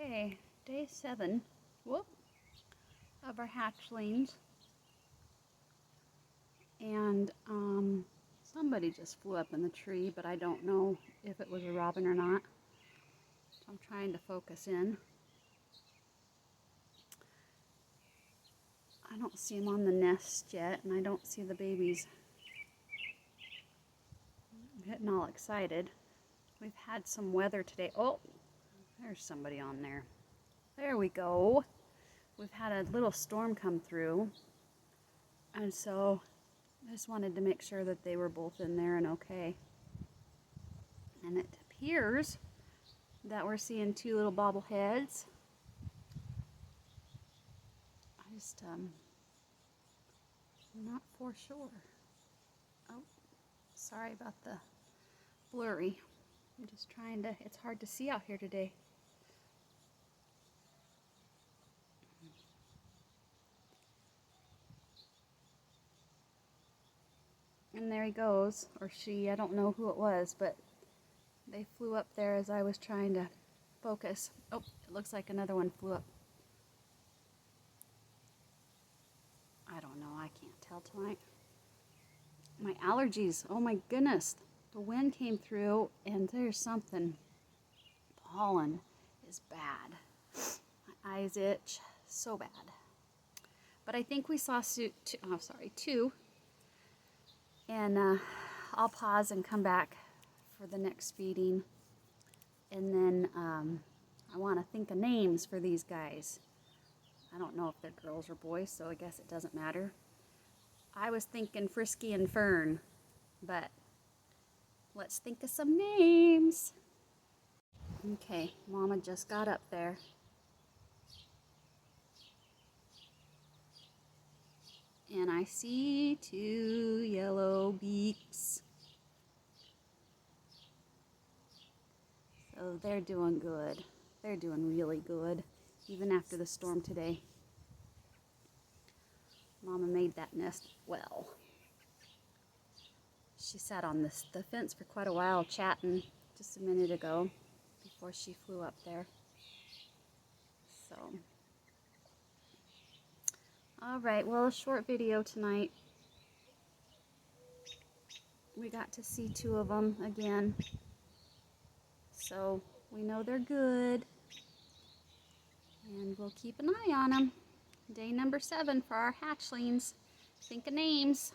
Okay, day 7 of our hatchlings, and somebody just flew up in the tree, but I don't know if it was a robin or not, so I'm trying to focus in. I don't see them on the nest yet, and I don't see the babies. I'm getting all excited. We've had some weather today. Oh, there's somebody on there. There we go. We've had a little storm come through, and so I just wanted to make sure that they were both in there and okay. And it appears that we're seeing 2 little bobbleheads. I'm not for sure. Oh, sorry about the blurry. I'm just trying to, it's hard to see out here today. And there he goes, or she, I don't know who it was, but they flew up there as I was trying to focus. Oh, it looks like another one flew up. I don't know, I can't tell tonight. My allergies, oh my goodness. The wind came through and there's something. Pollen is bad. My eyes itch so bad. But I think we saw two. And I'll pause and come back for the next feeding. And then I want to think of names for these guys. I don't know if they're girls or boys, so I guess it doesn't matter. I was thinking Frisky and Fern, but let's think of some names. Okay, Mama just got up there. And I see 2 yellow beaks. So they're doing good. They're doing really good, even after the storm today. Mama made that nest well. She sat on the fence for quite a while chatting just a minute ago before she flew up there. So, all right, well, a short video tonight. We got to see 2 of them again. So we know they're good. And we'll keep an eye on them. Day number 7 for our hatchlings. Think of names.